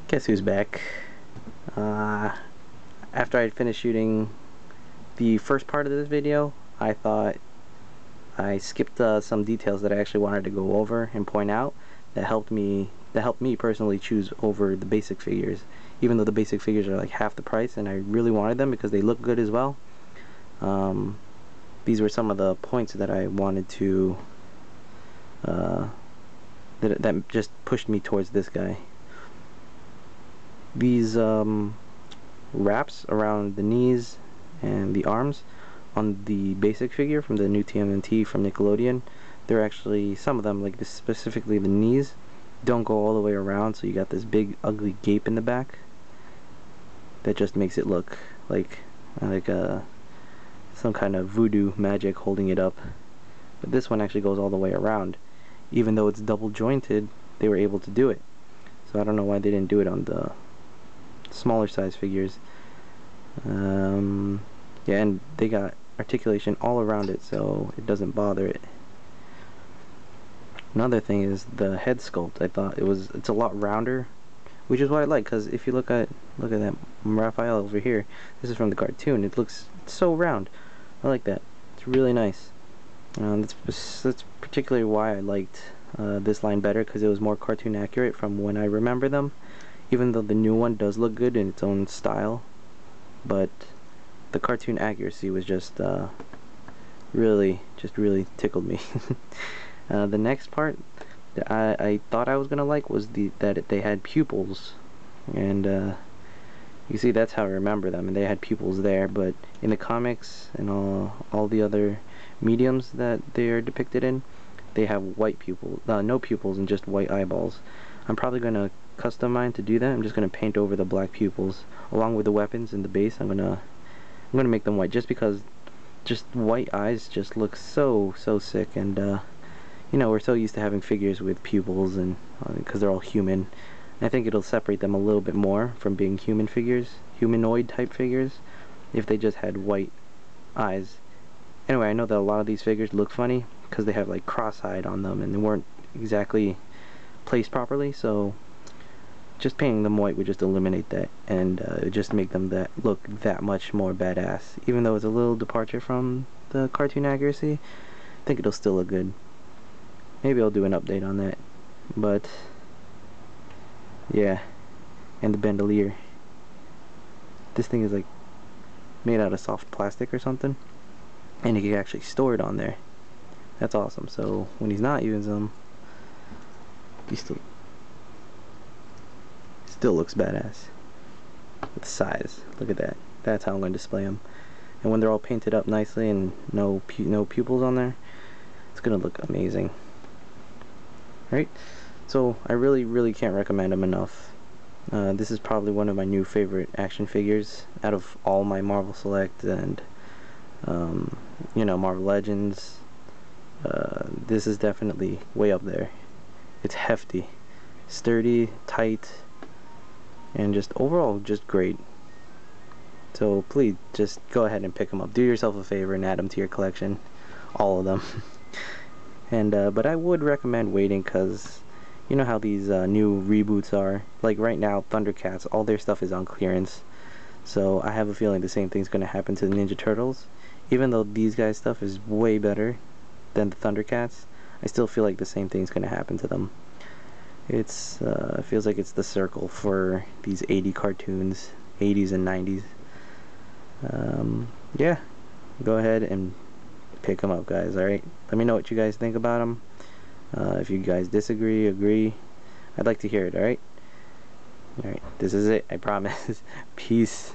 Guess who's back? After I had finished shooting the first part of this video, I thought I skipped some details that I actually wanted to go over and point out that helped me personally choose over the basic figures, even though the basic figures are like half the price, and I really wanted them because they look good as well. These were some of the points that I wanted to that just pushed me towards this guy. These wraps around the knees and the arms on the basic figure from the new TMNT from Nickelodeon, they're actually, some of them, like this, specifically the knees, don't go all the way around, so you got this big ugly gape in the back that just makes it look like some kind of voodoo magic holding it up. But this one actually goes all the way around. Even though it's double jointed, they were able to do it. So I don't know why they didn't do it on the smaller size figures. Yeah, and they got articulation all around it, so it doesn't bother it. Another thing is the head sculpt. I thought it's a lot rounder, which is what I like, because if you look at that Raphael over here, this is from the cartoon, it looks so round. I like that. It's really nice. That's particularly why I liked this line better, because it was more cartoon accurate from when I remember them, even though the new one does look good in its own style. But the cartoon accuracy was just really tickled me. The next part that I thought I was gonna like was that they had pupils, and you see that's how I remember them, and they had pupils there. But in the comics and all the other mediums that they are depicted in, they have white pupils, no pupils, and just white eyeballs. I'm probably gonna custom mine to do that. I'm just gonna paint over the black pupils along with the weapons and the base. I'm gonna make them white, just because just white eyes just look so sick. And you know, we're so used to having figures with pupils, and because they're all human. I think it'll separate them a little bit more from being human figures, humanoid type figures, if they just had white eyes. Anyway, I know that a lot of these figures look funny because they have like cross-eyed on them and they weren't exactly placed properly, so just painting them white would just eliminate that, and it would just make them look that much more badass. Even though it's a little departure from the cartoon accuracy, I think it'll still look good. Maybe I'll do an update on that. But yeah, and the bandolier. This thing is like made out of soft plastic or something, and you can actually store it on there. That's awesome. So when he's not using them, he still looks badass. With size, look at that. That's how I'm going to display them. And when they're all painted up nicely and no pupils on there, it's gonna look amazing. Right? So I really can't recommend them enough. This is probably one of my new favorite action figures out of all my Marvel Select and you know, Marvel Legends. This is definitely way up there. It's hefty, sturdy, tight, and just overall just great. So please just go ahead and pick them up. Do yourself a favor and add them to your collection, all of them. And but I would recommend waiting, because you know how these new reboots are. Like right now, Thundercats, all their stuff is on clearance. So I have a feeling the same thing's going to happen to the Ninja Turtles. Even though these guys' stuff is way better than the Thundercats, I still feel like the same thing's going to happen to them. It feels like it's the circle for these 80 cartoons, 80s and 90s. Yeah, go ahead and pick them up, guys. Alright, let me know what you guys think about them. If you guys disagree, agree, I'd like to hear it. Alright, this is it, I promise. Peace.